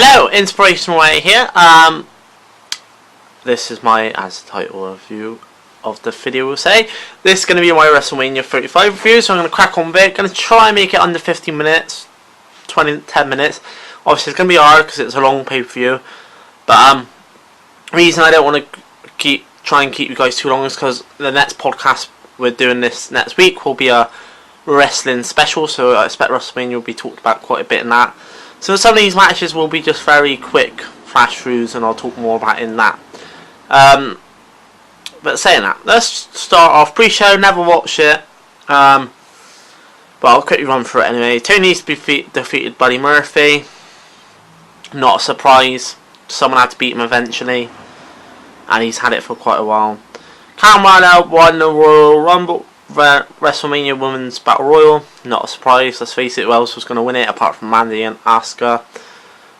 Hello, Inspirational Way here. This is my, as the title of the video will say, this is going to be my WrestleMania 35 review, so I'm going to crack on with it. Going to try and make it under 15 minutes, 10 minutes. Obviously it's going to be hard because it's a long pay-per-view, but the reason I don't want to try and keep you guys too long is because the next podcast we're doing this next week will be a wrestling special, so I expect WrestleMania will be talked about quite a bit in that. So some of these matches will be just very quick flash throughs, and I'll talk more about in that. But saying that, let's start off pre-show. Never watched it, but I'll quickly run through it anyway. Tony's defeated Buddy Murphy. Not a surprise. Someone had to beat him eventually, and he's had it for quite a while. Carmella won the Royal Rumble. WrestleMania Women's Battle Royal, not a surprise. Let's face it, who else was going to win it apart from Mandy and Asuka?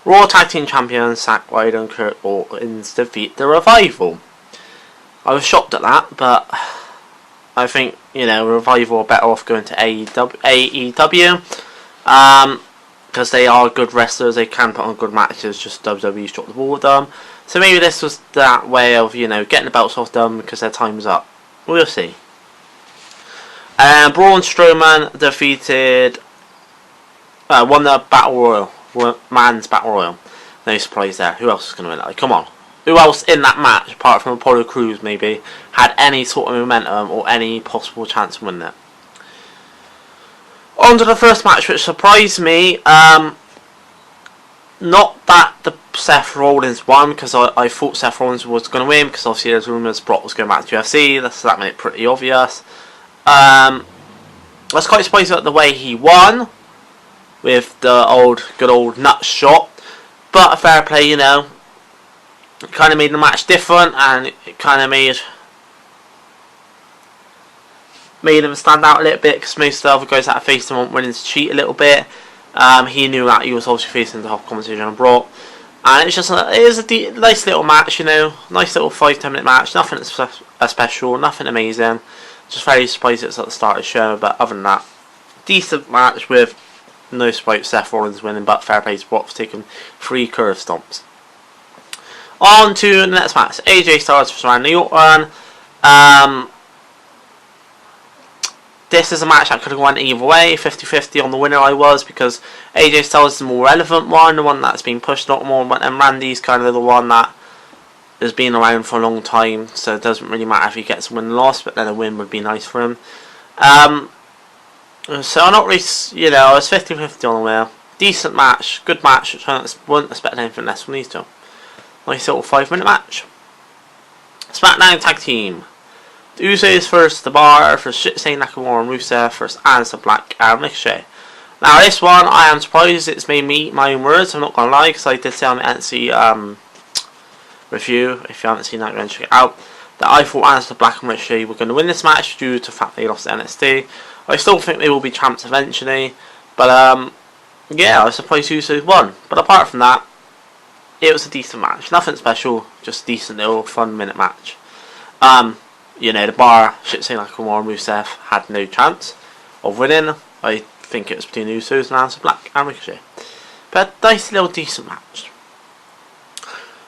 Raw Tag Team Champions Zack Ryder and Kurt Orton's defeat the Revival. I was shocked at that, but I think, you know, Revival are better off going to AEW, because they are good wrestlers, they can put on good matches, just WWE's dropped the ball with them. So maybe this was that way of, you know, getting the belts off them because their time's up. We'll see. Braun Strowman defeated, won the Battle Royal, Man's Battle Royal. No surprise there. Who else is going to win that? Like, come on. Who else in that match, apart from Apollo Crews maybe, had any sort of momentum or any possible chance of winning it? On to the first match, which surprised me. Not that the Seth Rollins won, because I thought Seth Rollins was going to win, because obviously there's rumours Brock was going back to UFC. That made it pretty obvious. I was quite surprised at the way he won with the good old nut shot, but a fair play, you know. It kind of made the match different, and it kind of made him stand out a little bit, because most of the other guys that faced him weren't willing to cheat a little bit. He knew that he was obviously facing the top competition on Brock, and it's just it is a nice little match, you know, nice little 5-10 minute match, nothing special, nothing amazing. Just very surprised it's at the start of the show, but other than that, decent match with no surprise Seth Rollins winning, but fair play to Brock for taking 3 curve stomps. On to the next match, AJ Styles vs Randy Orton. This is a match that could have went either way, 50-50 on the winner I was, because AJ Styles is the more relevant one, the one that's been pushed a lot more, and Randy's kind of the one that has been around for a long time, so it doesn't really matter if he gets a win or loss, but then a win would be nice for him. So I'm not really, you know, I was 50-50 on the winner. Decent match, good match, which I wouldn't expect anything less from these two. Nice little 5-minute match. SmackDown Tag Team. The Usos versus The Bar for Shinsuke Nakamura and Rusev versus Aleister Black and Ricochet. Now this one, I am surprised it's made me eat my own words, I'm not going to lie, because I did say on the NC review, if you haven't seen that, go and check it out, that I thought Aleister Black and Ricochet were going to win this match due to the fact they lost to NXT. I still think they will be champs eventually, but yeah, I was surprised Usos won. But apart from that, it was a decent match, nothing special, just a decent little fun minute match. You know, The Bar, Shinsuke Nakamura and Rusev had no chance of winning. I think it was between Usos and Aleister Black and Ricochet, but a nice little decent match.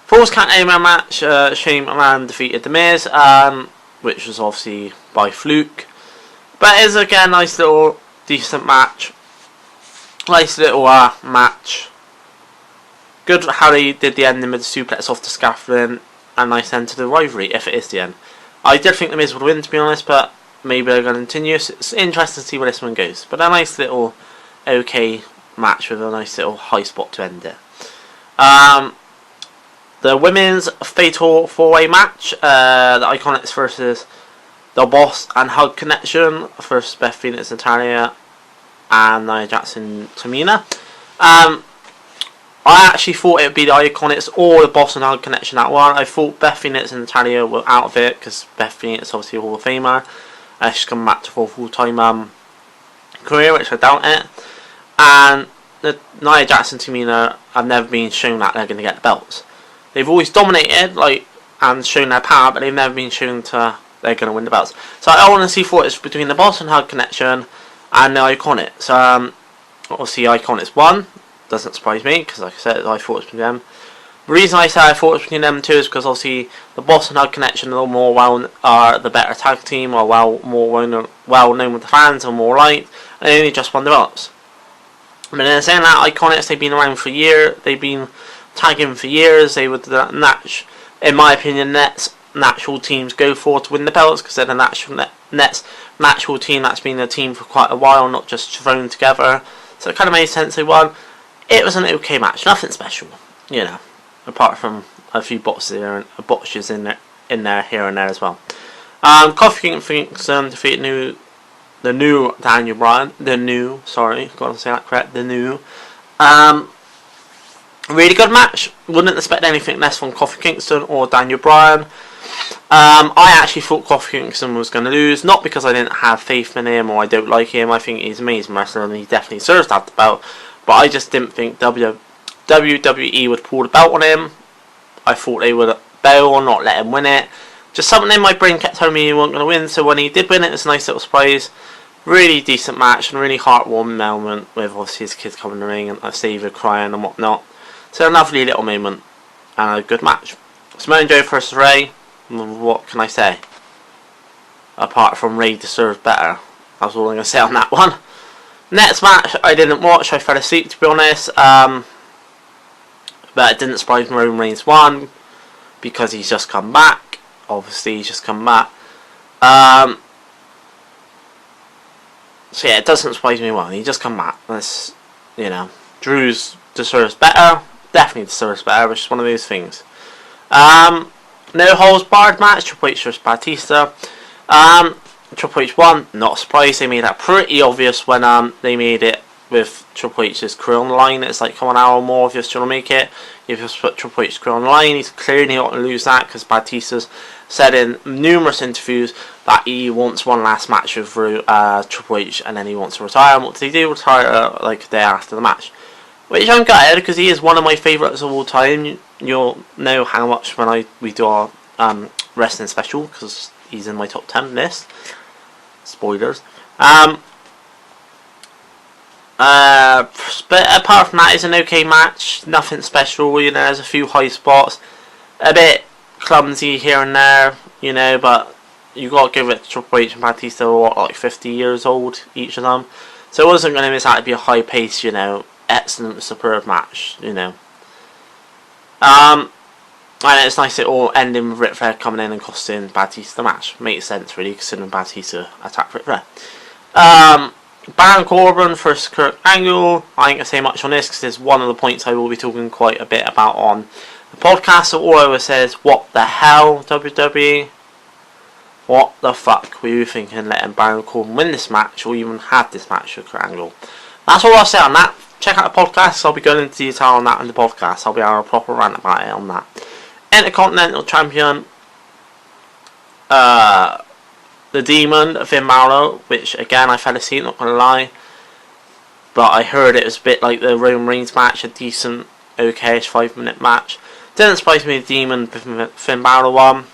Falls Count Anywhere match, Shane McMahon defeated The Miz, which was obviously by fluke. But it is again a nice little decent match. Nice little match. Good how they did the ending with the suplex off the scaffolding, and nice end to the rivalry, if it is the end. I did think The Miz would win, to be honest, but maybe they're going to continue. So it's interesting to see where this one goes. But a nice little okay match with a nice little high spot to end it. The women's fatal 4-way match, the Iconics versus The Boss and Hug Connection versus Beth Phoenix, Natalia, and Nia Jackson, Tamina. I actually thought it would be the Iconics or the Boss and Hug Connection that one. I thought Beth Phoenix and Natalia were out of it, because Beth Phoenix is obviously a Hall of Famer. She's come back to full-time career, which I doubt it. And the Nia Jackson, Tamina have never been shown that they're going to get the belts. They've always dominated, like, and shown their power, but they've never been shown to they're going to win the belts. So I honestly thought it's between the Boss and Hug Connection and the Iconics. Obviously, Iconics won. doesn't surprise me, because like I said, I thought it was between them. The reason I say I thought it was between them two is because obviously the Boss and Hug connection are a little more are the better tag team, or more well known with the fans, and more liked, and they only just won the belts. But then saying that, Iconics, they've been around for years, they've been tagging for years, they would in my opinion, natural teams go for to win the belts, because they're the natural team that's been a team for quite a while, not just thrown together. So it kind of made sense they won. It was an okay match, nothing special, apart from a few botches in there here and there as well. Kofi Kingston defeated the new Daniel Bryan. Gotta say that correct. Really good match. Wouldn't expect anything less from Kofi Kingston or Daniel Bryan. I actually thought Kofi Kingston was going to lose, not because I didn't have faith in him or I don't like him. I think he's an amazing wrestler and he definitely deserves to have the belt. But I just didn't think WWE would pull the belt on him. I thought they would bail or not let him win it. Just something in my brain kept telling me he wasn't going to win. So when he did win it, it was a nice little surprise. Really decent match and really heartwarming moment with obviously his kids coming in the ring and Xavier crying and whatnot. So a lovely little moment and a good match. Samoa Joe versus Ray. What can I say? Apart from Ray deserves better. That's all I'm going to say on that one. Next match I didn't watch. I fell asleep, to be honest. But it didn't surprise me Roman Reigns won because he's just come back. Obviously he's just come back. So yeah, it doesn't surprise me well. He just come back. That's, Drew's deserves better. Definitely deserves better, which is one of those things. No holds barred match. Triple H versus Batista. Triple H won. Not surprised. They made that pretty obvious when they made it with Triple H's career on the line. It's like, come on, hour more if you're still to make it. If you just put Triple H's career on the line, he's clearly not going to lose that because Batista's said in numerous interviews that he wants one last match with Triple H and then he wants to retire. And what did he do? Retire like a day after the match. Which I'm gutted because he is one of my favourites of all time. You'll know how much when we do our wrestling special because he's in my top 10 list. Spoilers. But apart from that, it's an okay match. Nothing special. There's a few high spots. A bit clumsy here and there. But you got to give it to Triple H and Batista, like 50 years old each of them. So it wasn't going to miss out to be a high pace, excellent, superb match, And it's nice it all ending with Ric Flair coming in and costing Batista the match. Makes sense, really, considering Batista attacked Ric Flair. Baron Corbin versus Kurt Angle. I ain't going to say much on this because it's one of the points I will be talking quite a bit about on the podcast. So all I will say is, what the hell, WWE? What the fuck were you thinking letting Baron Corbin win this match or even have this match with Kurt Angle? That's all I'll say on that. Check out the podcast. I'll be going into detail on that in the podcast. I'll be having a proper rant about it on that. Intercontinental Champion, the Demon, Finn Balor, which again I fell asleep, not gonna lie. But I heard it was a bit like the Roman Reigns match, a decent, okayish 5-minute match. Didn't surprise me the Demon, Finn Balor won.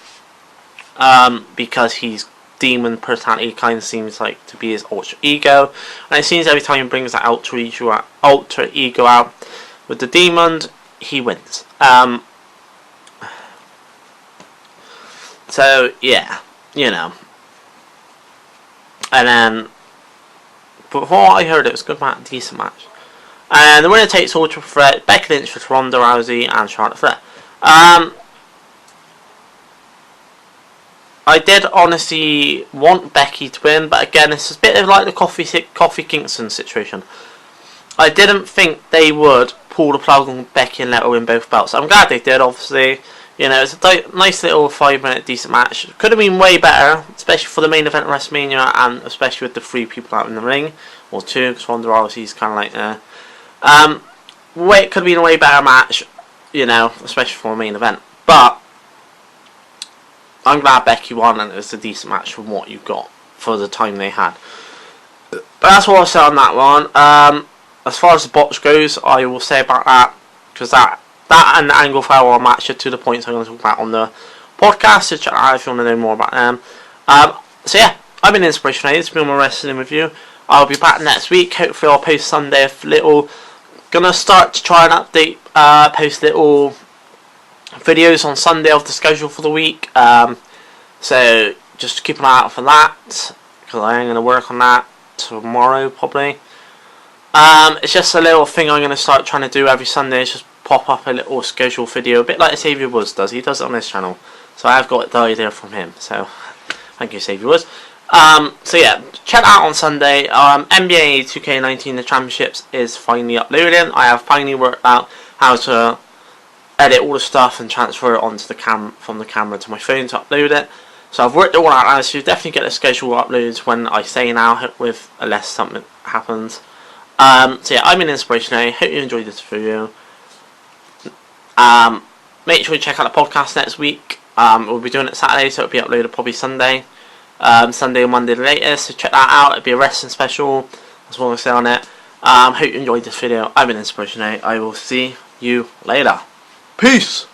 Because he's Demon personality kind of seems like to be his alter ego, and it seems every time he brings that alter ego out with the Demon, he wins. So yeah, and then before I heard it was a good match, decent match, and the winner takes all triple threat: Becky Lynch for Ronda Rousey and Charlotte Flair. I did honestly want Becky to win, but again, it's a bit of like the Kofi Kingston situation. I didn't think they would pull the plug on Becky and let her win both belts. I'm glad they did, obviously. It's a nice little 5-minute decent match. Could have been way better, especially for the main event of WrestleMania, and especially with the 3 people out in the ring, or 2, because Ronda Rousey is kind of like there. It could have been a way better match, especially for a main event. But I'm glad Becky won and it was a decent match from what you got for the time they had. But that's what I'll say on that one. As far as the botch goes, I will say about that, because that and the Angle Firewall match are 2 of the points I'm going to talk about on the podcast, so check that out if you want to know more about them. So yeah, I've been Inspiration. It's been my wrestling review. I'll be back next week. Hopefully I'll post Sunday a little Gonna start to try and update, post little videos on Sunday of the schedule for the week. So just keep an eye out for that, because I am going to work on that tomorrow probably. It's just a little thing I'm going to start trying to do every Sunday. Is just pop up a little schedule video, a bit like Xavier Woods does. He does it on his channel, so I've got the idea from him. So thank you, Xavier Woods. So yeah, check that out on Sunday. NBA 2K19 the Championships is finally uploading. I have finally worked out how to edit all the stuff and transfer it onto the from the camera to my phone to upload it. So I've worked it all out now, so you definitely get the schedule uploads when I say now, with unless something happens. So yeah, I'm an Inspiration A. Hope you enjoyed this video. Make sure you check out the podcast next week. We'll be doing it Saturday, so it'll be uploaded probably Sunday. Sunday or Monday the latest, so check that out. It'll be a wrestling special, that's what I say on it. Hope you enjoyed this video. I'm an Inspiration A. I will see you later. Peace!